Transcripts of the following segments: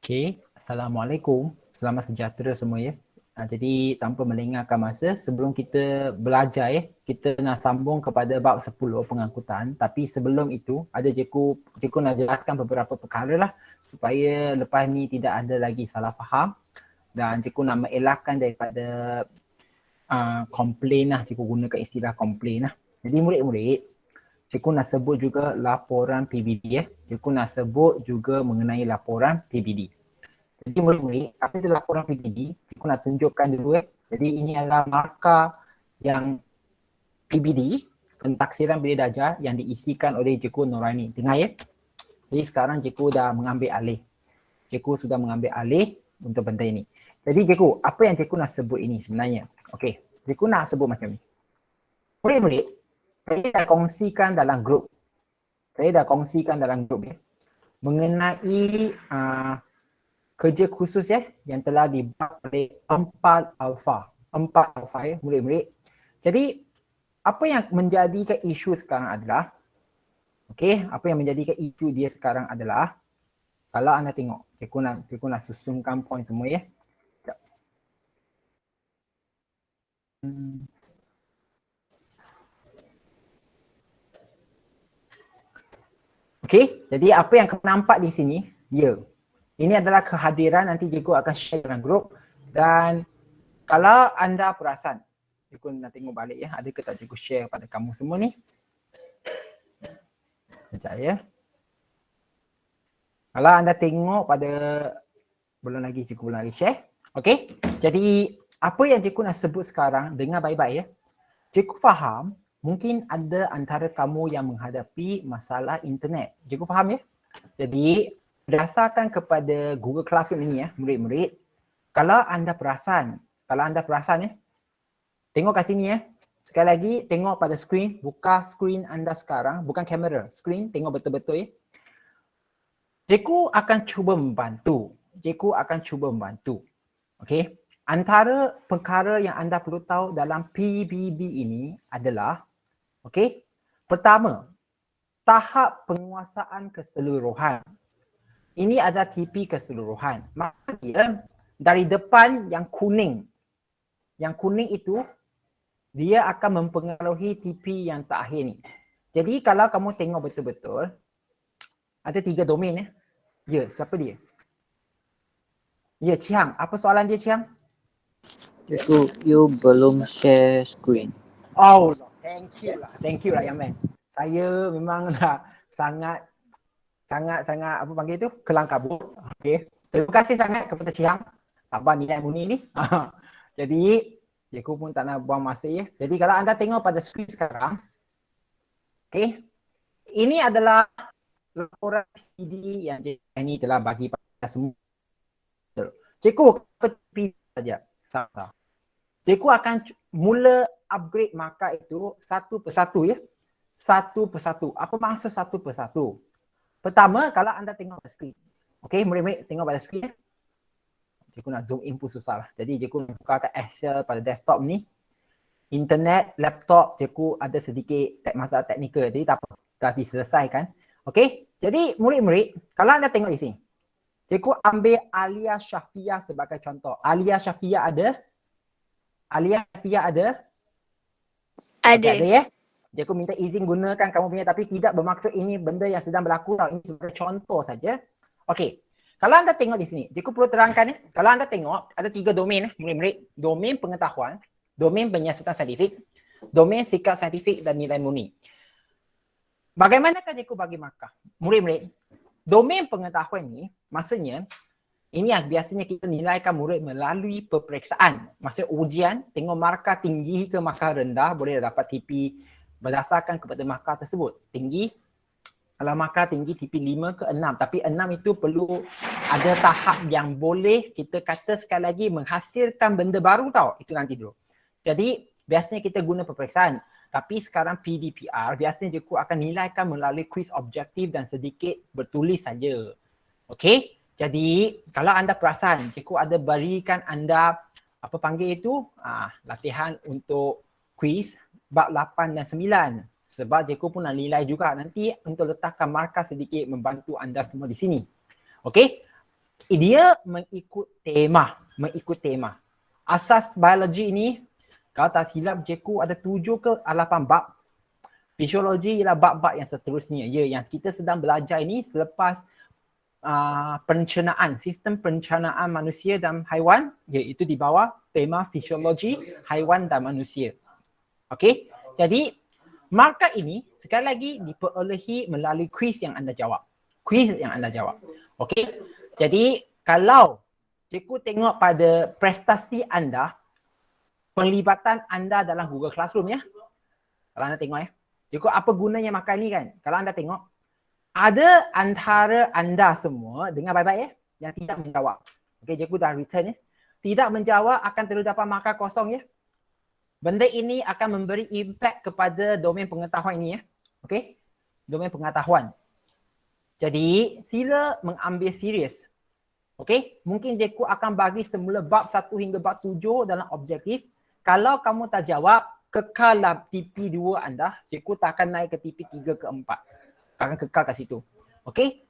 Okay, Assalamualaikum. Selamat sejahtera semua ya. Jadi tanpa melengahkan masa, sebelum kita belajar kita nak sambung kepada bab 10 pengangkutan. Tapi sebelum itu, ada cikgu nak jelaskan beberapa perkara lah supaya lepas ni tidak ada lagi salah faham. Dan cikgu nak mengelakkan daripada komplain lah, cikgu gunakan istilah komplain lah. Jadi murid-murid, cikgu nak sebut juga laporan PBD Cikgu nak sebut juga mengenai laporan PBD. Jadi murid-murid, apa itu laporan PBD? Cikgu nak tunjukkan dulu Jadi ini adalah markah yang PBD, pentaksiran bilik darjah yang diisikan oleh Cikgu Noraini. Dengar ya? Jadi sekarang cikgu dah mengambil alih. Cikgu sudah mengambil alih untuk benda ini. Jadi cikgu, apa yang cikgu nak sebut ini sebenarnya? Okey, cikgu nak sebut macam ni. Murid-murid, saya dah kongsikan dalam grup. Mengenai kerja khusus yang telah dibuat oleh 4 alfa murid-murid. Jadi apa yang menjadikan isu sekarang adalah apa yang menjadikan isu dia sekarang adalah kalau anda tengok, cikgu nak susunkan poin semua Sekejap. Jadi apa yang kamu nampak di sini, ini adalah kehadiran, nanti cikgu akan share dalam grup. Dan kalau anda perasan, cikgu nak tengok balik ada ke tak cikgu share pada kamu semua ni. Sekejap Kalau anda tengok pada, belum lagi share. Jadi apa yang cikgu nak sebut sekarang, dengar baik-baik Cikgu faham mungkin ada antara kamu yang menghadapi masalah internet. Cikgu faham Jadi berdasarkan kepada Google Classroom ini murid-murid, kalau anda perasan tengok kat sini sekali lagi tengok pada skrin, buka skrin anda sekarang, bukan kamera, skrin, tengok betul-betul Cikgu akan cuba membantu. Antara perkara yang anda perlu tahu dalam PBB ini adalah pertama, tahap penguasaan keseluruhan. Ini adalah TP keseluruhan. Maka dia dari depan yang kuning. Yang kuning itu dia akan mempengaruhi TP yang terakhir ni. Jadi kalau kamu tengok betul-betul ada 3 domain siapa dia? Chiang. Apa soalan dia, Chiang? Cikgu, you belum share screen. Oh, thank you lah Yaman. Saya memang sangat apa panggil tu, kelang kabut. Terima kasih sangat kepada Chiang abang nilai muni ni. Jadi cikgu pun tak nak buang masa Jadi kalau anda tengok pada skrin sekarang, ini adalah laporan PD yang ini telah bagi pada semua. Cikgu seperti saja. Cikgu akan mula upgrade markah itu satu persatu Satu persatu. Apa maksud satu persatu? Pertama, kalau anda tengok pada skrin. Murid-murid tengok pada skrin Cikgu nak zoom in pun susah lah. Jadi cikgu buka kat Excel pada desktop ni. Internet, laptop, cikgu ada sedikit masalah teknikal. Jadi tak apa, dah diselesaikan. Jadi murid-murid, kalau anda tengok di sini. Cikgu ambil Alia Syafiah sebagai contoh. Alia Syafiah ada? Ada? Ada Cikgu minta izin gunakan kamu punya, tapi tidak bermaksud ini benda yang sedang berlaku tau. Ini sebagai contoh saja. Kalau anda tengok di sini, cikgu perlu terangkan kalau anda tengok ada 3 domain murid-murid. Domain pengetahuan, domain penyiasatan saintifik, domain sikap saintifik dan nilai murni. Bagaimanakah cikgu bagi markah? Murid-murid, domain pengetahuan ni maksudnya ini yang biasanya kita nilaikan murid melalui peperiksaan. Maksudnya ujian, tengok markah tinggi ke markah rendah, boleh dapat TP berdasarkan kepada markah tersebut. Tinggi, kalau markah tinggi TP 5 ke 6. Tapi 6 itu perlu ada tahap yang boleh kita kata sekali lagi menghasilkan benda baru tau. Itu nanti dulu. Jadi biasanya kita guna peperiksaan. Tapi sekarang PDPR biasanya cikgu akan nilaikan melalui kuis objektif dan sedikit bertulis saja. Jadi kalau anda perasan, cikgu ada berikan anda apa panggil itu latihan untuk kuis bab 8 dan 9. Sebab cikgu pun nak nilai juga nanti untuk letakkan markah sedikit membantu anda semua di sini. dia mengikut tema. Asas biologi ini, kalau tak silap cikgu ada 7 ke 8 bab. Fisiologi ialah bab-bab yang seterusnya. Ya, yang kita sedang belajar ini selepas perencanaan, sistem perencanaan manusia dan haiwan, iaitu di bawah tema fisiologi haiwan dan manusia. Okey, jadi markah ini sekali lagi diperolehi melalui kuis yang anda jawab. Okey, jadi kalau cikgu tengok pada prestasi anda, penglibatan anda dalam Google Classroom ya. Kalau anda tengok ya. Cikgu apa gunanya markah ni kan? Kalau anda tengok, ada antara anda semua, dengar baik-baik ya, yang tidak menjawab. Okey, cikgu dah return ya. Tidak menjawab akan terus dapat markah kosong ya. Benda ini akan memberi impact kepada domain pengetahuan ini ya. Okey, domain pengetahuan. Jadi, sila mengambil serius. Okey, mungkin cikgu akan bagi semula bab 1 hingga bab 7 dalam objektif. Kalau kamu tak jawab, kekal dalam TP2 anda, cikgu tak akan naik ke TP3 ke 4. Akan kekal kat situ. Okey?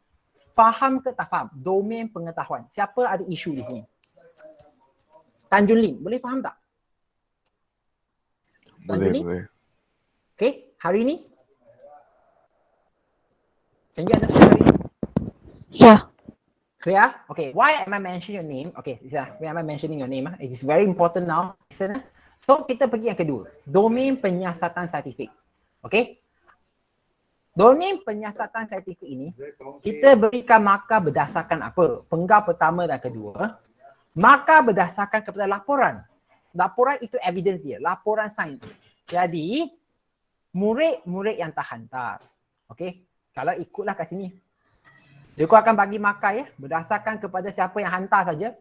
Faham ke tak faham? Domain pengetahuan. Siapa ada isu di sini? Tanjung Lim, boleh faham tak? Boleh. Okey, hari ni? Can you understand hari ni? Yeah. Clear? Okay, why am I mentioning your name? Okay, why am I mentioning your name? It is very important now. Listen. So, kita pergi yang kedua. Domain penyiasatan saintifik. Okay? Domain penyiasatan saintifik ini, kita berikan markah berdasarkan apa? Penggal pertama dan kedua. Markah berdasarkan kepada laporan. Laporan itu evidence dia. Laporan sains. Jadi, murid-murid yang tak hantar. Okay? Kalau ikutlah kat sini. Cikgu akan bagi markah ya. Berdasarkan kepada siapa yang hantar saja.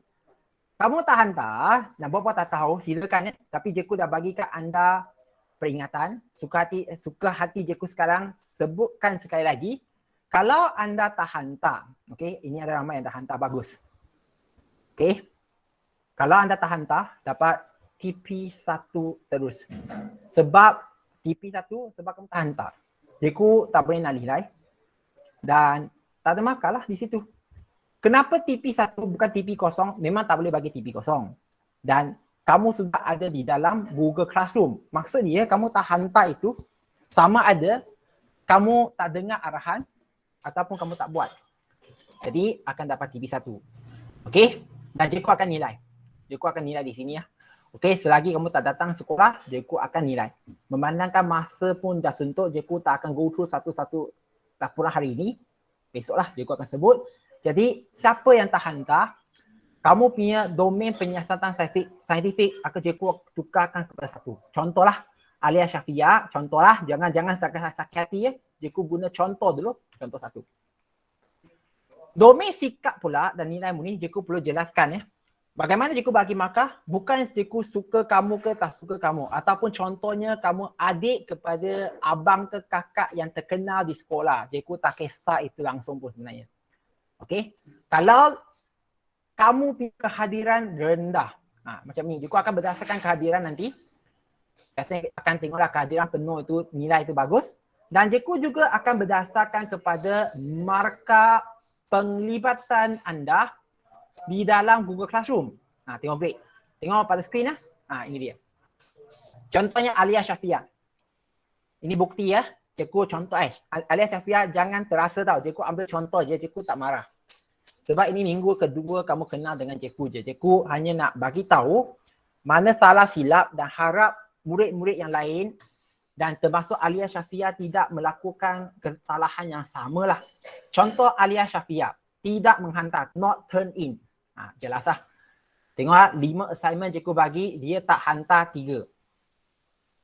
Kamu tak hantar, dan bapa tak tahu, silakan ya. Tapi cikgu dah bagikan anda peringatan. Suka hati cikgu sekarang sebutkan sekali lagi. Kalau anda tak hantar, okey, ini ada ramai yang tak hantar, bagus. Okey. Kalau anda tak hantar, dapat TP1 terus. Sebab TP1, sebab kamu tak hantar. Cikgu tak boleh nak nilai. Dan tak ada markah lah di situ. Kenapa TP1 bukan TP0? Memang tak boleh bagi TP0. Dan kamu sudah ada di dalam Google Classroom. Maksudnya kamu tak hantar itu sama ada kamu tak dengar arahan ataupun kamu tak buat. Jadi akan dapat TP1. Okey? Dan cikgu akan nilai. Cikgu akan nilai di sini ya. Okey, selagi kamu tak datang sekolah, cikgu akan nilai. Memandangkan masa pun dah sentuh, cikgu tak akan go through satu-satu laporan hari ini. Besoklah cikgu akan sebut. Jadi, siapa yang tak hantar, kamu punya domain penyiasatan saintifik akan cikgu tukarkan kepada satu. Contohlah, Alia Syafia, contohlah, jangan sakit hati ya. Cikgu guna contoh dulu, contoh satu. Domain sikap pula dan nilai murni, cikgu perlu jelaskan ya. Bagaimana cikgu bagi markah? Bukan cikgu suka kamu ke tak suka kamu. Ataupun contohnya kamu adik kepada abang ke kakak yang terkenal di sekolah. Cikgu tak kisah itu langsung pun sebenarnya. Okey, kalau kamu punya kehadiran rendah, macam ni, cikgu akan berdasarkan kehadiran nanti. Biasanya akan tengoklah kehadiran penuh itu, nilai itu bagus. Dan cikgu juga akan berdasarkan kepada markah penglibatan anda di dalam Google Classroom. Tengok break. Tengok pada skrin ini dia. Contohnya Alia Syafia. Ini bukti ya. Cikgu contoh Alia Syafia jangan terasa tau. Cikgu ambil contoh je, cikgu tak marah. Sebab ini minggu kedua kamu kenal dengan cikgu je. Cikgu hanya nak bagi tahu mana salah silap dan harap murid-murid yang lain dan termasuk Alia Syafia tidak melakukan kesalahan yang samalah. Contoh Alia Syafia, tidak menghantar, not turn in. Jelas lah. Tengok 5 assignment cikgu bagi, dia tak hantar 3.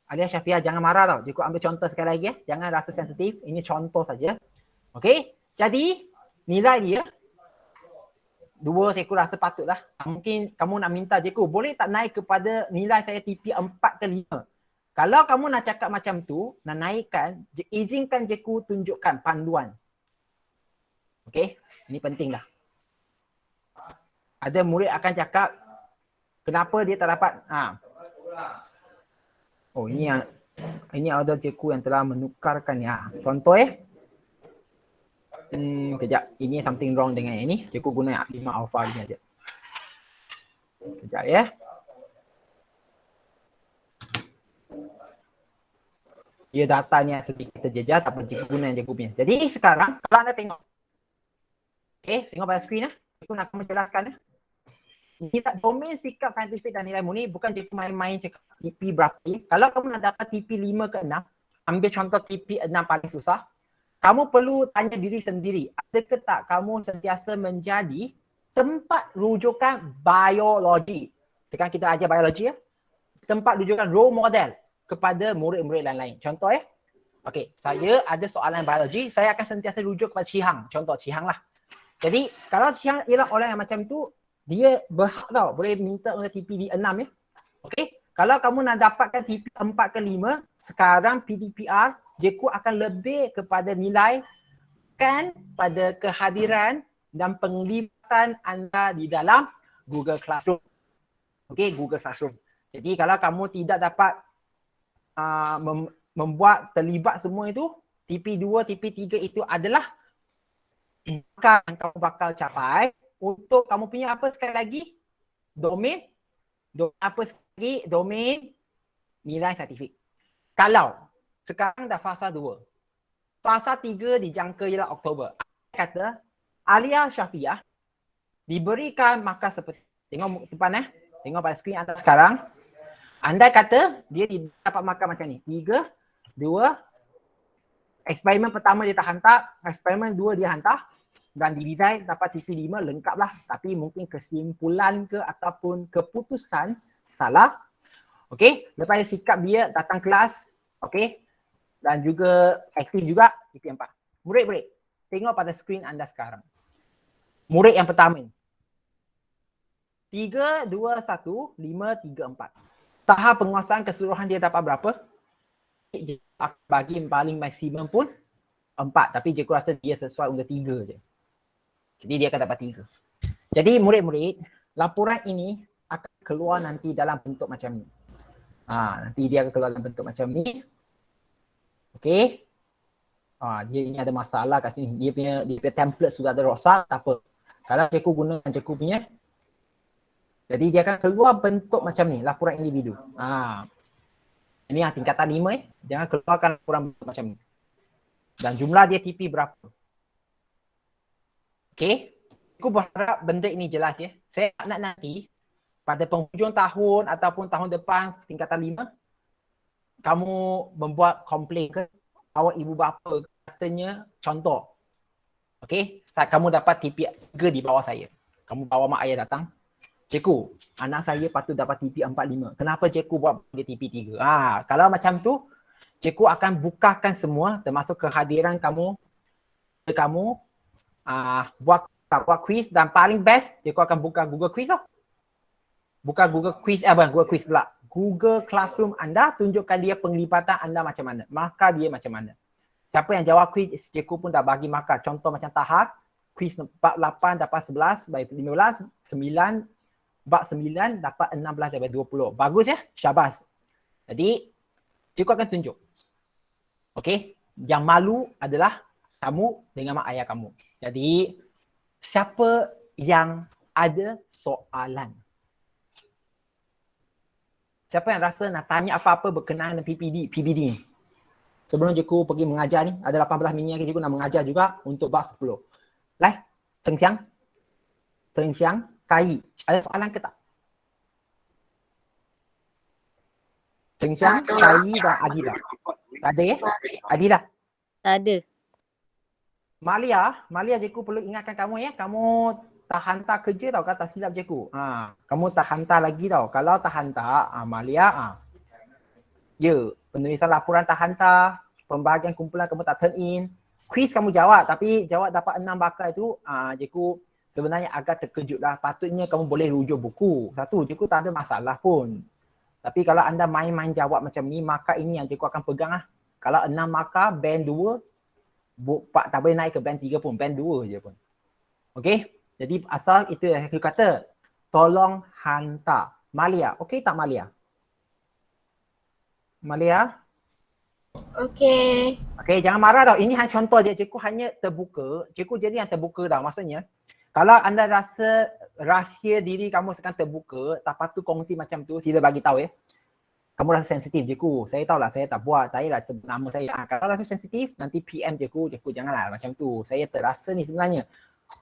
Alia Syafia jangan marah tau. Cikgu ambil contoh sekali lagi ya. Jangan rasa sensitif. Ini contoh saja. Okey. Jadi nilai dia 2 cikgu rasa patutlah. Mungkin kamu nak minta cikgu, boleh tak naik kepada nilai saya TP 4 ke 5. Kalau kamu nak cakap macam tu, nak naikkan, izinkan cikgu tunjukkan panduan. Okey. Ini penting lah. Ada murid akan cakap, kenapa dia tak dapat? Oh, ini ada cikgu yang telah menukarkan ya. Contoh Kejap. Ini something wrong dengan yang ini. Cikgu guna 5 alpha ni aja. Kejap ya. Dia datanya sedikit terjejas, tak perlu cikgu guna yang cikgu punya. Jadi sekarang kalau anda tengok. Okay, tengok pada skrin. Cikgu nak menjelaskan. Ini tak domain sikap saintifik dan nilai murni, bukan cikgu main-main cakap TP berapa. Kalau kamu nak dapat TP 5 ke 6, ambil contoh TP 6 paling susah. Kamu perlu tanya diri sendiri, adakah tak kamu sentiasa menjadi tempat rujukan biologi. Sekarang kita ajar biologi ya. Tempat rujukan role model kepada murid-murid lain-lain. Contoh ya. Okey, saya ada soalan biologi, saya akan sentiasa rujuk kepada Cihang. Contoh Cihang lah. Jadi kalau Cihang ialah orang yang macam tu, dia berhak tau, boleh minta untuk TP di 6 ya. Okey, kalau kamu nak dapatkan TP 4 ke 5, sekarang PDPR, cikgu akan lebih kepada nilai kan pada kehadiran dan penglibatan anda di dalam Google Classroom. Okey, Google Classroom. Jadi kalau kamu tidak dapat membuat terlibat semua itu, TP2, TP3 itu adalah yang kamu bakal capai untuk kamu punya apa sekali lagi? Domain apa sekali lagi? Domain nilai saintifik. Kalau sekarang dah fasa 2. Fasa 3 dijangka ialah Oktober. Kata Alia Syafiah diberikan markah seperti, tengok depan tengok pada skrin anda sekarang. Anda kata dia dapat markah macam ni. 3, 2, eksperimen pertama dia tak hantar, eksperimen 2 dia hantar dan didesign dapat TP 5 lengkap lah. Tapi mungkin kesimpulan ke ataupun keputusan salah. Okey, lepas sikap dia datang kelas, okey, dan juga aktif juga TP 4. Murid-murid, tengok pada skrin anda sekarang. Murid yang pertama ni. 3, 2, 1, 5, 3, 4. Tahap penguasaan keseluruhan dia dapat berapa? Dia akan bagi paling maksimum pun 4. Tapi cikgu rasa dia sesuai untuk 3 je. Jadi dia akan dapat 3. Jadi murid-murid, laporan ini akan keluar nanti dalam bentuk macam ni. Nanti dia akan keluar dalam bentuk macam ni. Okey. Dia ini ada masalah kat sini. Dia punya template sudah ada rosak, tak apa. Kalau cikgu gunakan cikgu punya, jadi dia akan keluar bentuk macam ni, laporan individu. Ini yang tingkatan 5 jangan keluarkan laporan bentuk macam ni. Dan jumlah dia TP berapa. Okey. Aku berharap benda ini jelas ya. Saya nak nanti pada penghujung tahun ataupun tahun depan tingkatan 5, kamu membuat komplain ke awak ibu bapa katanya contoh. Okey, saat kamu dapat TP 3 di bawah saya. Kamu bawa mak ayah datang. Cikgu, anak saya patut dapat TP 4-5. Kenapa cikgu buat dia TP 3? Kalau macam tu, cikgu akan bukakan semua termasuk kehadiran kamu buat quiz dan paling best cikgu akan buka Google Quiz tau. Buka Google Quiz, Google Quiz pula. Google Classroom anda, tunjukkan dia penglibatan anda macam mana. Markah dia macam mana. Siapa yang jawab quiz, cikgu pun dah bagi markah. Contoh macam tahap, quiz 48 dapat 11 by 15, 9 bab 9 dapat 16 daripada 20. Bagus ya? Syabas. Jadi, cikgu akan tunjuk. Okey? Yang malu adalah kamu dengan mak ayah kamu. Jadi, siapa yang ada soalan? Siapa yang rasa nak tanya apa-apa berkenaan dengan PBD ni? Sebelum cikgu pergi mengajar ni, ada 18 minit lagi cikgu nak mengajar juga untuk bab 10. Lai, Seng Siang, Kai. Ada soalan ke tak? Seng Siang, Kai dan Adila. Tak ada ya? Adila? Tak ada. Malia cikgu perlu ingatkan kamu ya. Kamu tak hantar kerja tau, kata silap cikgu. Kamu tak hantar lagi tau. Kalau tak hantar, Malia, ya, penulisan laporan tak hantar, pembahagian kumpulan kamu tak turn in, quiz kamu jawab tapi jawab dapat 6 bakal itu, cikgu sebenarnya agak terkejut lah. Patutnya kamu boleh rujuk buku. Satu, cikgu tak ada masalah pun. Tapi kalau anda main-main jawab macam ni, maka ini yang cikgu akan pegang lah. Kalau 6 maka band 2, tak boleh naik ke band 3 pun, band 2 je pun. Okey? Jadi asal itu yang saya kata, tolong hantar. Malia, okey tak Malia? Malia? Okey. Okay, jangan marah tau. Ini hanya contoh je. Cikgu hanya terbuka. Cikgu jadi yang terbuka tau. Maksudnya, kalau anda rasa rahsia diri kamu sekarang terbuka, tak patut kongsi macam tu, sila bagi tahu ya. Kamu rasa sensitif, cikgu. Saya tahulah saya tak buat. Saya lah sebut nama saya. Kalau rasa sensitif, nanti PM cikgu. Cikgu janganlah macam tu. Saya terasa ni sebenarnya.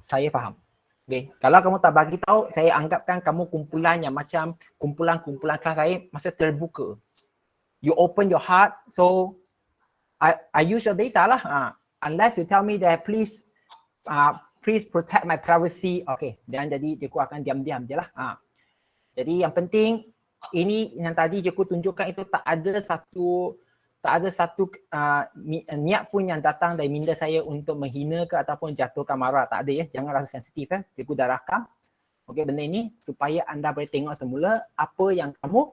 Saya faham. Okay. Kalau kamu tak bagi tahu, saya anggapkan kamu kumpulan yang macam kumpulan-kumpulan kelas saya masa terbuka. You open your heart, so I use your data lah. Unless you tell me that please protect my privacy. Okay, dan jadi cikgu akan diam-diam je lah. Jadi yang penting ini yang tadi cikgu tunjukkan itu tak ada satu niat pun yang datang dari minda saya untuk menghina ke ataupun jatuhkan marah. Tak ada ya. Jangan rasa sensitif ya. Cikgu dah rakam. Okey, benda ini supaya anda boleh tengok semula apa yang kamu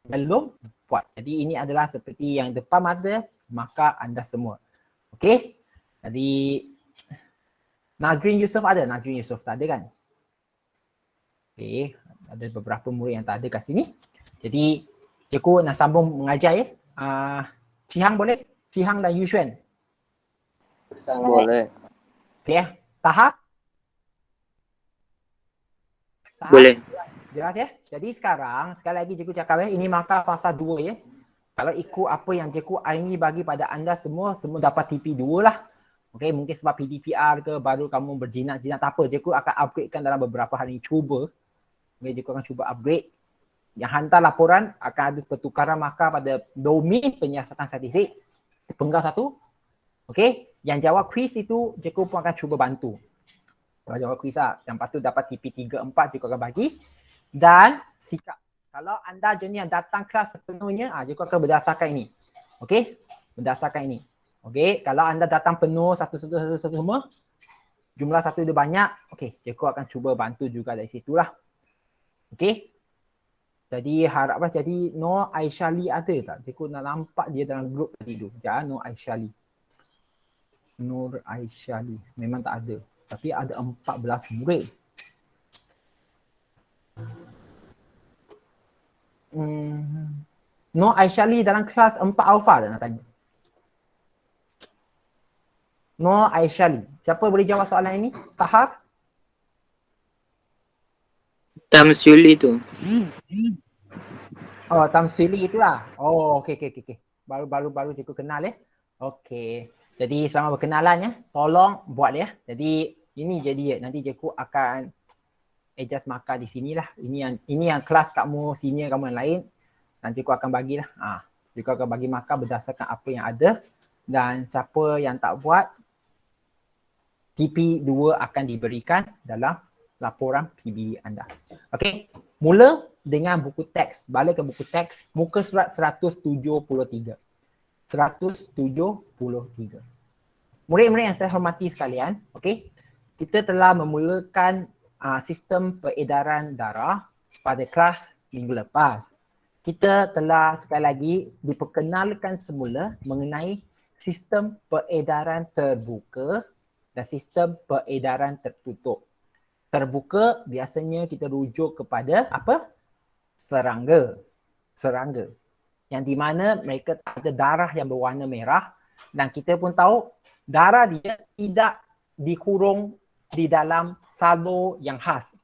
belum buat. Jadi ini adalah seperti yang depan mata maka anda semua. Okey. Jadi Nazrin Yusof ada? Nazrin Yusof tak ada kan? Okey. Ada beberapa murid yang tak ada kat sini. Jadi cikgu nak sambung mengajar ya. Cihang boleh? Cihang dan Yuxuan. Boleh. Okey ya. Tahap? Boleh. Jelas ya? Jadi sekarang, sekali lagi cikgu cakap ya, ini maka fasa 2 ya. Kalau ikut apa yang cikgu Aini bagi pada anda semua dapat TP2 lah. Okey, mungkin sebab PDPR ke, baru kamu berjinak-jinak, tak apa. Cikgu akan upgradekan dalam beberapa hari cuba. Okey, cikgu akan cuba upgrade. Yang hantar laporan akan ada pertukaran markah pada domain penyiasatan statistik. Penggal satu. Okey, yang jawab kuis itu cikgu pun akan cuba bantu. Kalau jawab kuis lah, yang lepas tu dapat TP3, 4 cikgu akan bagi. Dan sikap. Kalau anda jenis yang datang kelas sepenuhnya, cikgu akan berdasarkan ini. Okey, berdasarkan ini. Okey, kalau anda datang penuh satu semua, jumlah satu dia banyak, okey, cikgu akan cuba bantu juga dari situlah. Okey. Jadi haraplah jadi Nur Aisyali ada tak? Cikgu nak nampak dia dalam grup tadi tu. Jangan Nur Aisyali. Nur Aisyali. Memang tak ada. Tapi ada 14 murid. Nur Aisyali dalam kelas 4 alfa dah nak tanya. Nur Aisyali. Siapa boleh jawab soalan ini? Tahar? Tamsuli tu. Oh, Tamsili itulah. Oh, okey. Baru cikgu kenal ya. Okey. Jadi selama berkenalan ya, tolong buat ya. Jadi ini jadi ya. Nanti cikgu akan adjust markah di sinilah. Ini yang kelas kamu, senior kamu yang lain. Dan cikgu akan bagilah. Cikgu akan bagi markah berdasarkan apa yang ada. Dan siapa yang tak buat, TP2 akan diberikan dalam laporan PB anda. Okey, mula dengan buku teks. Balik ke buku teks, muka surat 173. 173. Murid-murid yang saya hormati sekalian, okey, kita telah memulakan sistem peredaran darah pada kelas minggu lepas. Kita telah sekali lagi diperkenalkan semula mengenai sistem peredaran terbuka dan sistem peredaran tertutup. Terbuka biasanya kita rujuk kepada apa? Serangga. Yang di mana mereka ada darah yang berwarna merah dan kita pun tahu darah dia tidak dikurung di dalam salur yang khas.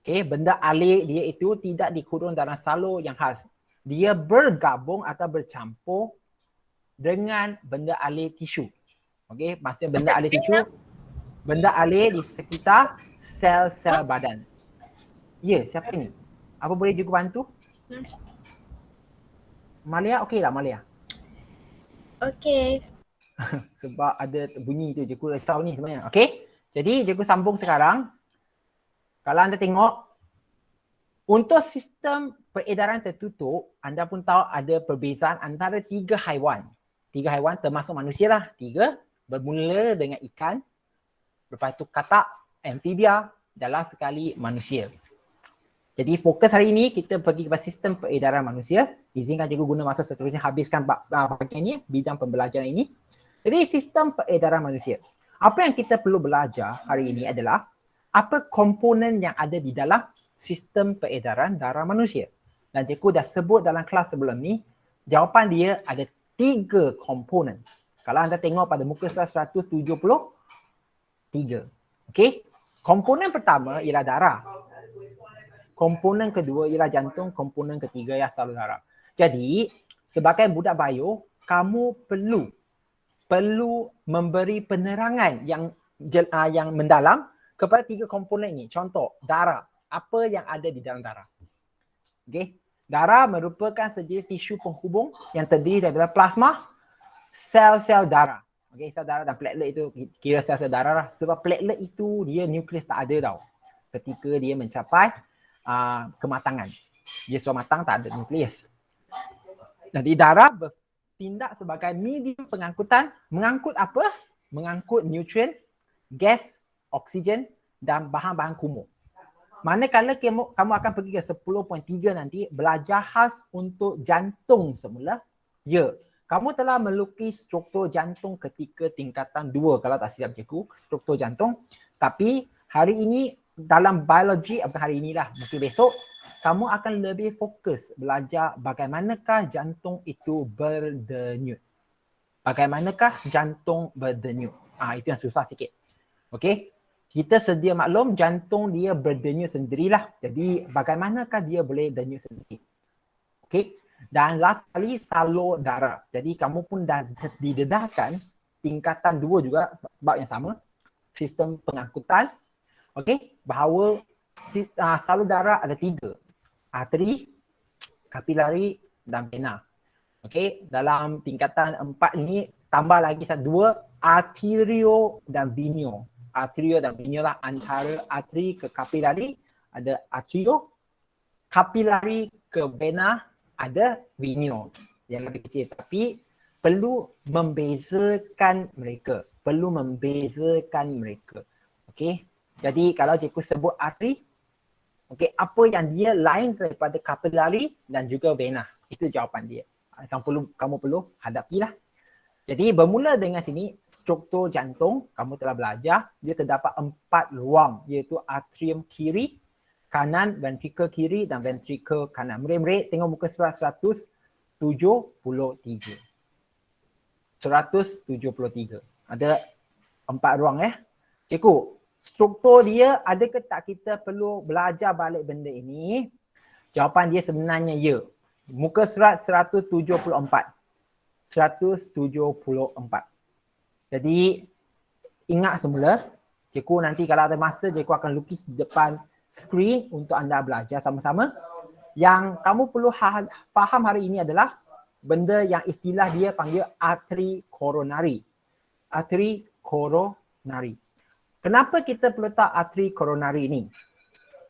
Okey, benda alir dia itu tidak dikurung dalam salur yang khas. Dia bergabung atau bercampur dengan benda alir tisu. Okey, maksudnya benda alir tisu, benda alir di sekitar sel-sel badan. Ya, siapa ni? Apa boleh juga bantu? Malia, okey tak Malia? Okey. Sebab ada bunyi tu, cikgu risau ni sebenarnya. Okey, jadi cikgu sambung sekarang. Kalau anda tengok, untuk sistem peredaran tertutup, anda pun tahu ada perbezaan antara 3 haiwan. 3 haiwan termasuk manusia lah. 3, bermula dengan ikan, lepas tu katak, amfibia, dalam sekali manusia. Jadi fokus hari ini kita pergi kepada sistem peredaran manusia. Izinkan cikgu guna masa seterusnya habiskan bahagian ini, bidang pembelajaran ini. Jadi sistem peredaran manusia. Apa yang kita perlu belajar hari ini adalah apa komponen yang ada di dalam sistem peredaran darah manusia. Dan cikgu dah sebut dalam kelas sebelum ni, jawapan dia ada 3 komponen. Kalau anda tengok pada muka surat 173. Okey. Komponen pertama ialah darah. Komponen kedua ialah jantung, komponen ketiga ialah salur darah. Jadi, sebagai budak bio, kamu perlu memberi penerangan yang mendalam kepada 3 komponen ini. Contoh, darah. Apa yang ada di dalam darah? Okey. Darah merupakan sejenis tisu penghubung yang terdiri daripada plasma, sel-sel darah. Okey, sel darah dan platelet itu kira sel-sel darah lah. Sebab platelet itu dia nukleus tak ada tau. Ketika dia mencapai kematangan. Dia sudah matang tak ada nukleus. Jadi darah bertindak sebagai medium pengangkutan. Mengangkut apa? Mengangkut nutrien, gas, oksigen dan bahan-bahan kumuh. Manakala kamu akan pergi ke 10.3 nanti belajar khas untuk jantung semula. Ya, kamu telah melukis struktur jantung ketika tingkatan 2 kalau tak silap cikgu, struktur jantung. Tapi hari ini dalam biologi, bukan hari inilah, mungkin besok, kamu akan lebih fokus belajar bagaimanakah jantung itu berdenyut. Bagaimanakah jantung berdenyut. Itu yang susah sikit. Okey. Kita sedia maklum jantung dia berdenyut sendirilah. Jadi bagaimanakah dia boleh denyut sendiri. Okey. Dan last kali salur darah. Jadi kamu pun dah didedahkan tingkatan 2 juga bab yang sama. Sistem pengangkutan. Okey. Bahawa salur darah ada 3. Arteri, kapilari dan vena. Okey. Dalam tingkatan 4 ini tambah lagi 2 arterio dan venio. Arterio dan venio lah antara arteri ke kapilari ada arterio, kapilari ke vena ada venio yang lebih kecil. Tapi perlu membezakan mereka. Okey. Jadi kalau cikgu sebut arteri, okey, apa yang dia lain daripada kapilari dan juga vena. Itu jawapan dia. Kamu perlu hadapilah. Jadi bermula dengan sini, struktur jantung, kamu telah belajar, dia terdapat 4 ruang, iaitu atrium kiri, kanan, ventrikel kiri dan ventrikel kanan. Murid-murid tengok muka surat 173. 173. Ada 4 ruang Cikgu, struktur dia adakah tak kita perlu belajar balik benda ini? Jawapan dia sebenarnya ya. Muka surat 174. 174. Jadi ingat semula, cikgu nanti kalau ada masa cikgu akan lukis di depan skrin untuk anda belajar sama-sama. Yang kamu perlu faham hari ini adalah benda yang istilah dia panggil arteri koronari. Arteri koronari. Kenapa kita perlu tahu arteri koronari ini?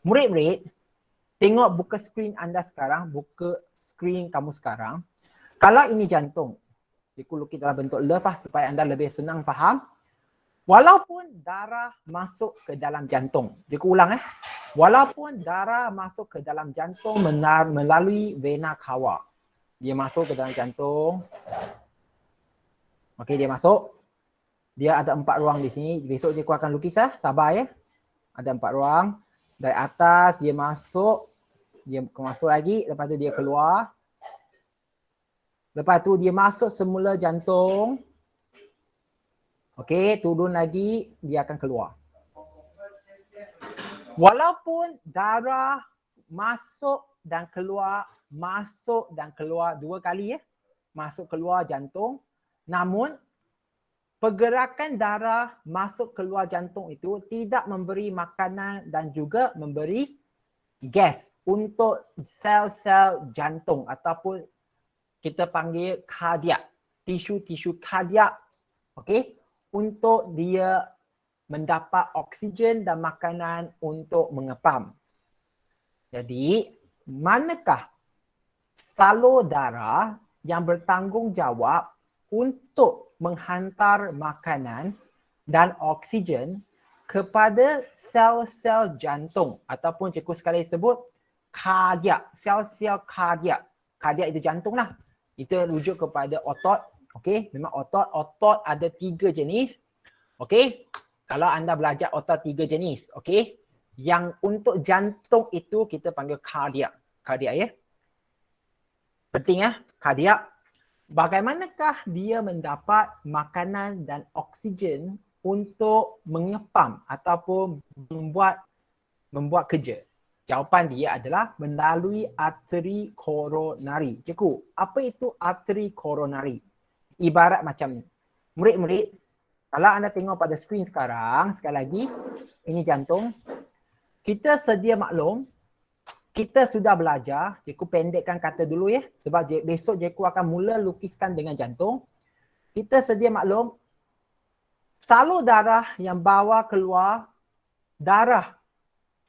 Murid-murid, tengok buka skrin anda sekarang, buka skrin kamu sekarang. Kalau ini jantung, cikgu lukis dalam bentuk love supaya anda lebih senang faham. Walaupun darah masuk ke dalam jantung. Cikgu ulang Walaupun darah masuk ke dalam jantung melalui vena cava. Dia masuk ke dalam jantung. Okey, dia masuk. Dia ada 4 ruang di sini. Besok cikgu akan lukis sabar Ada 4 ruang. Dari atas dia masuk lagi, lepas tu dia keluar. Lepas tu dia masuk semula jantung. Okey, turun lagi, dia akan keluar. Walaupun darah masuk dan keluar 2 kali masuk keluar jantung, namun pergerakan darah masuk keluar jantung itu tidak memberi makanan dan juga memberi gas untuk sel-sel jantung ataupun kita panggil kardiak, tisu-tisu kardiak, okey, untuk dia mendapat oksigen dan makanan untuk mengepam. Jadi, manakah salur darah yang bertanggungjawab untuk menghantar makanan dan oksigen kepada sel-sel jantung ataupun cikgu sekali sebut kardiak, sel-sel kardiak. Kardiak itu jantung lah. Itu rujuk kepada otot. Okey, memang otot ada 3 jenis. Okey, kalau anda belajar otot 3 jenis. Okey, yang untuk jantung itu kita panggil kardiak. Kardiak Penting kardiak. bagaimanakah dia mendapat makanan dan oksigen untuk mengepam ataupun membuat kerja? Jawapan dia adalah melalui arteri koronari. Cikgu, apa itu arteri koronari? Ibarat macam ni. Murid-murid, kalau anda tengok pada skrin sekarang, sekali lagi, ini jantung. Kita sedia maklum, kita sudah belajar, cikgu pendekkan kata dulu ya, sebab besok cikgu akan mula lukiskan dengan jantung. Kita sedia maklum, salur darah yang bawa keluar darah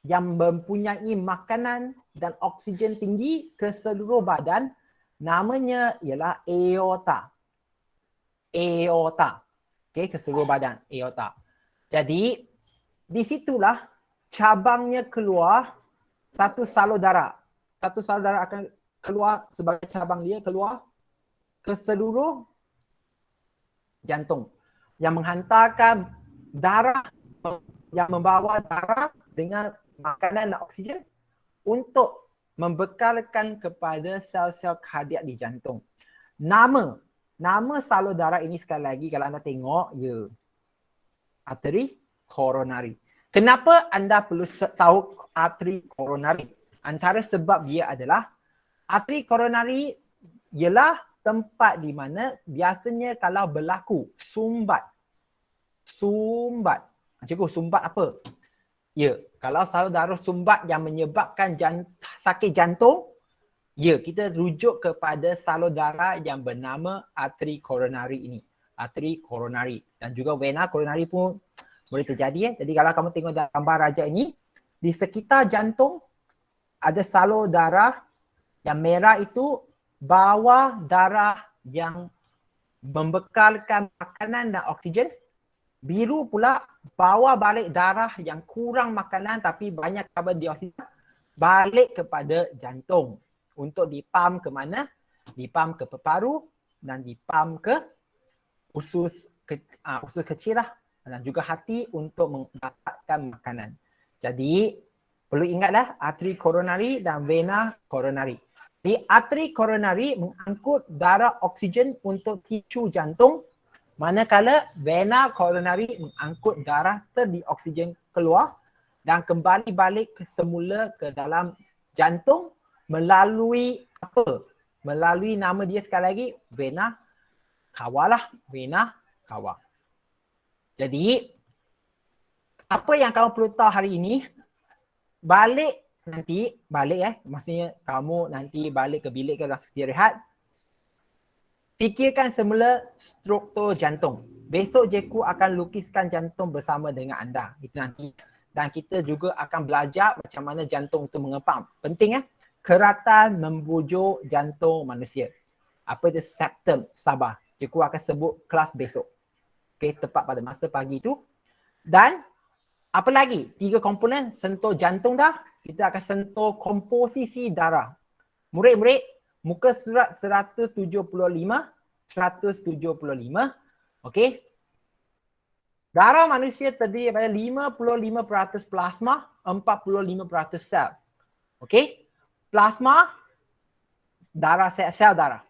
yang mempunyai makanan dan oksigen tinggi ke seluruh badan, namanya ialah aorta. Aorta. Okey, ke seluruh badan, aorta. Jadi, di situlah cabangnya keluar satu salur darah. Satu salur darah akan keluar sebagai cabang dia, keluar ke seluruh jantung. Yang menghantarkan darah, yang membawa darah dengan makanan dan oksigen untuk membekalkan kepada sel-sel kardiak di jantung. Nama salur darah ini sekali lagi kalau anda tengok, ya, arteri koronari. Kenapa anda perlu tahu arteri koronari? Antara sebab dia adalah arteri koronari ialah tempat di mana biasanya kalau berlaku sumbat. Cikgu, sumbat apa? Ya, kalau salur darah sumbat yang menyebabkan sakit jantung, ya, kita rujuk kepada salur darah yang bernama arteri koronari ini. Arteri koronari. Dan juga vena koronari pun boleh terjadi ya. Jadi kalau kamu tengok dalam gambar raja ini, di sekitar jantung ada salur darah yang merah itu bawa darah yang membekalkan makanan dan oksigen. Biru pula bawa balik darah yang kurang makanan tapi banyak karbon dioksida balik kepada jantung untuk dipam ke mana? Dipam ke peparu dan dipam ke usus kecil lah, dan juga hati untuk mendapatkan makanan. Jadi perlu ingatlah arteri koronari dan vena koronari. Di arteri koronari mengangkut darah oksigen untuk tisu jantung, manakala vena koronari mengangkut darah terdioksigen keluar dan kembali balik semula ke dalam jantung melalui apa? Melalui nama dia sekali lagi, vena cava lah, vena cava. Jadi, apa yang kamu perlu tahu hari ini, maksudnya kamu nanti balik ke bilik ke ruang istirahat, fikirkan semula struktur jantung. Besok cikgu akan lukiskan jantung bersama dengan anda. Itu nanti. Dan kita juga akan belajar macam mana jantung itu mengepam. Penting ya. Keratan membujuk jantung manusia. Apa itu septum? Sabar. Cikgu akan sebut kelas besok. Okey, tepat pada masa pagi itu. Dan apa lagi? 3 komponen. Sentuh jantung dah. Kita akan sentuh komposisi darah. Murid-murid, muka surat 175. Okey. Darah manusia terdiri daripada 55% plasma, 45% sel. Okey. Plasma, darah, sel darah.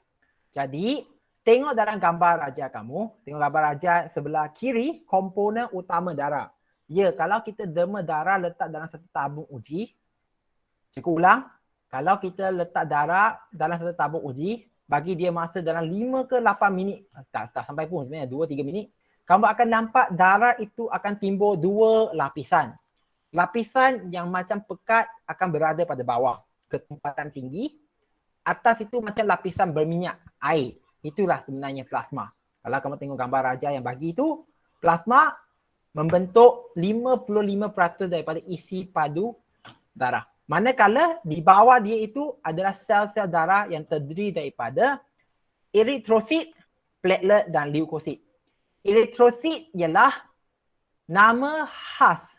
Jadi, tengok dalam gambar raja kamu, tengok gambar raja sebelah kiri, komponen utama darah. Ya, kalau kita derma darah letak dalam satu tabung uji, cikgu ulang, kalau kita letak darah dalam satu tabung uji, bagi dia masa dalam 5 ke 8 minit, tak sampai pun sebenarnya 2-3 minit, kamu akan nampak darah itu akan timbul 2 lapisan. Lapisan yang macam pekat akan berada pada bawah, ketempatan tinggi. Atas itu macam lapisan berminyak, air. Itulah sebenarnya plasma. Kalau kamu tengok gambar raja yang bagi itu, plasma membentuk 55% daripada isi padu darah. Manakala di bawah dia itu adalah sel-sel darah yang terdiri daripada eritrosit, platelet dan leukosit. Eritrosit ialah nama khas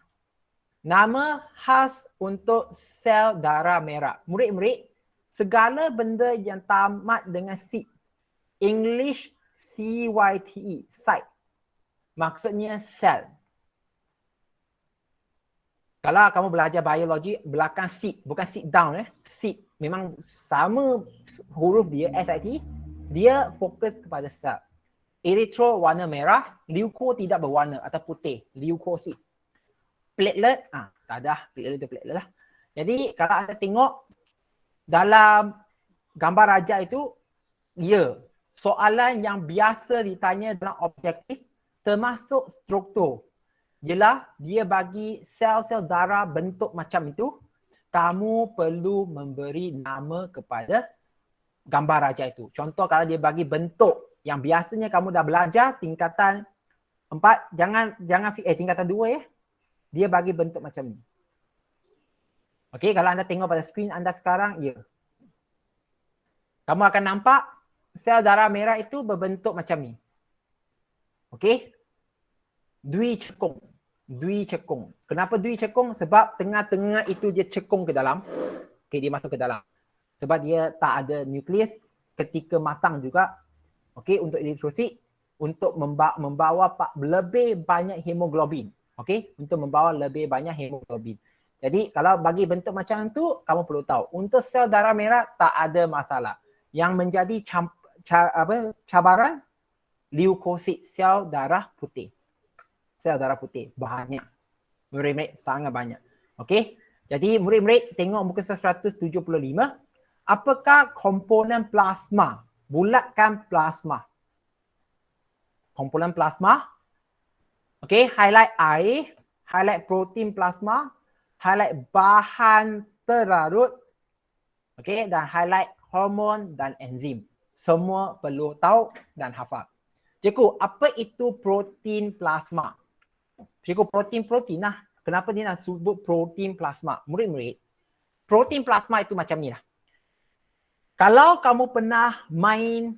untuk sel darah merah. Murid-murid, segala benda yang tamat dengan C, English CYTE, site, maksudnya sel. Kalau kamu belajar biologi, belakang seat, bukan sit down seat. Memang sama huruf dia, SIT, dia fokus kepada sel. Eritro warna merah, leuko tidak berwarna atau putih, leukosit. Platelet, tak ada, platelet itu platelet lah. Jadi kalau anda tengok dalam gambar raja itu, ya, soalan yang biasa ditanya dalam objektif termasuk struktur. Ialah dia bagi sel-sel darah bentuk macam itu, kamu perlu memberi nama kepada gambar raja itu. Contoh kalau dia bagi bentuk yang biasanya kamu dah belajar tingkatan 4, tingkatan 2 ya. Dia bagi bentuk macam ni. Okey, kalau anda tengok pada skrin anda sekarang, ya. Kamu akan nampak sel darah merah itu berbentuk macam ni. Okey? Dwi cekung. Kenapa dwi cekung? Sebab tengah-tengah itu dia cekung ke dalam. Okey, dia masuk ke dalam. Sebab dia tak ada nukleus ketika matang juga. Okey, untuk eritrosit, untuk membawa lebih banyak hemoglobin. Okey, untuk membawa lebih banyak hemoglobin. Jadi kalau bagi bentuk macam tu, kamu perlu tahu. Untuk sel darah merah tak ada masalah. Yang menjadi cabaran, leukosit, sel darah putih. Sel darah putih banyak. Murid-murid sangat banyak. Okey. Jadi murid-murid tengok muka 175. Apakah komponen plasma? Bulatkan plasma. Komponen plasma. Okey, highlight air, highlight protein plasma, highlight bahan terlarut. Okey, dan highlight hormon dan enzim. Semua perlu tahu dan hafal. Cikgu, apa itu protein plasma? Cikgu, protein lah. Kenapa dia nak sebut protein plasma? Murid-murid, protein plasma itu macam ni lah. Kalau kamu pernah main,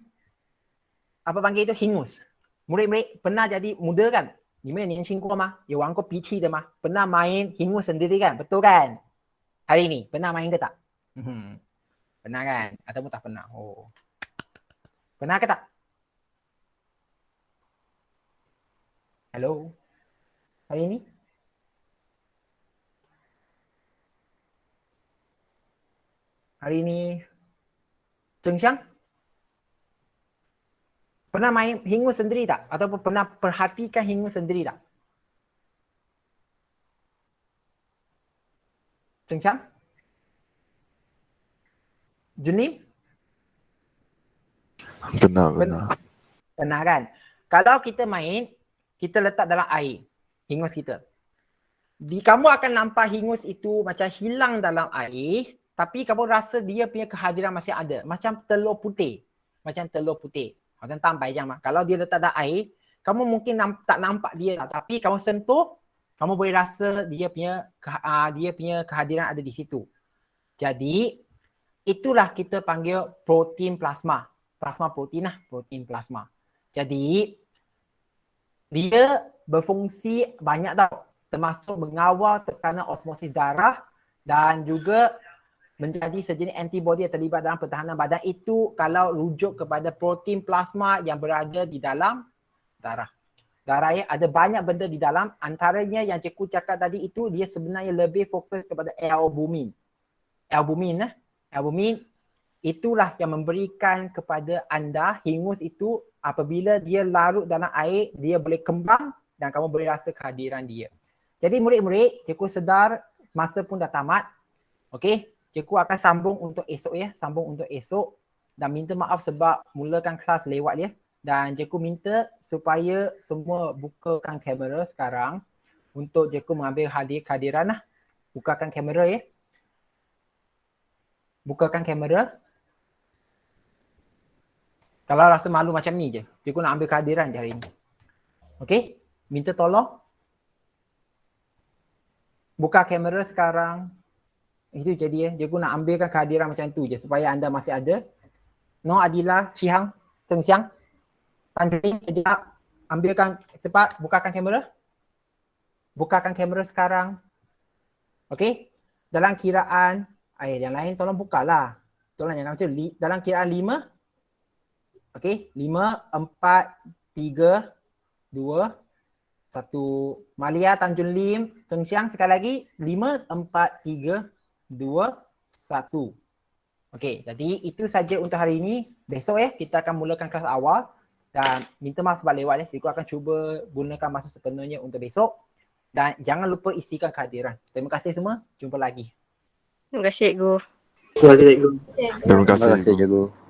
apa panggil itu, hingus. Murid-murid pernah jadi muda kan? 你们有年轻过吗？有玩过鼻涕的吗？ Pernah main hingus sendiri kan? Betul kan? Hari ni, pernah main ke tak? Pernah kan? Ataupun tak pernah? Oh. Pernah ke tak? Hello? Hari ni? Hari ni Zheng Xiang? Pernah main hingus sendiri tak? Ataupun pernah perhatikan hingus sendiri tak? Zheng Xiang? Junim? Benar. Pernah kan? Kalau kita main, kita letak dalam air, hingus kita. Kamu akan nampak hingus itu macam hilang dalam air, tapi kamu rasa dia punya kehadiran masih ada. Macam telur putih. Macam tambai je mah. Kalau dia letak dalam air, kamu mungkin tak nampak dia, tapi kamu sentuh, kamu boleh rasa dia punya kehadiran ada di situ. Jadi itulah kita panggil protein plasma. Plasma protein lah, protein plasma. Jadi dia berfungsi banyak tau, termasuk mengawal tekanan osmosis darah dan juga menjadi sejenis antibodi yang terlibat dalam pertahanan badan. Itu kalau rujuk kepada protein plasma yang berada di dalam darah. Darah ya, ada banyak benda di dalam. Antaranya yang cikgu cakap tadi itu, dia sebenarnya lebih fokus kepada albumin. Albumin itulah yang memberikan kepada anda hingus itu apabila dia larut dalam air, dia boleh kembang dan kamu boleh rasa kehadiran dia. Jadi murid-murid, cikgu sedar masa pun dah tamat. Okey. Cikgu akan sambung untuk esok dan minta maaf sebab mulakan kelas lewat ya. Dan cikgu minta supaya semua bukakan kamera sekarang untuk cikgu mengambil kehadiran lah. Bukakan kamera ya. Bukakan kamera. Kalau rasa malu macam ni je, cikgu nak ambil kehadiran je hari ni. Okey? Minta tolong. Buka kamera sekarang. Itu jadi ya, cikgu nak ambilkan kehadiran macam tu je supaya anda masih ada. No Adila, Cihang, Zheng Xiang, Tanjung, kejap. Ambilkan cepat, bukakan kamera. Bukakan kamera sekarang. Okey? Dalam kiraan, yang lain tolong bukalah. Tolong yang macam dalam kiraan 5. Okey? 5, 4, 3, 2, 1. Malia, Tanjung Lim, Zheng Xiang sekali lagi. 5, 4, 3, 2, 1. Okey, jadi itu saja untuk hari ini. Besok kita akan mulakan kelas awal dan minta maaf sebab lewat Cikgu akan cuba gunakan masa sepenuhnya untuk besok dan jangan lupa isikan kehadiran. Terima kasih semua. Jumpa lagi. Terima kasih, Cikgu. Terima kasih, Cikgu. Cikgu. Terima kasih. Terima kasih, Cikgu.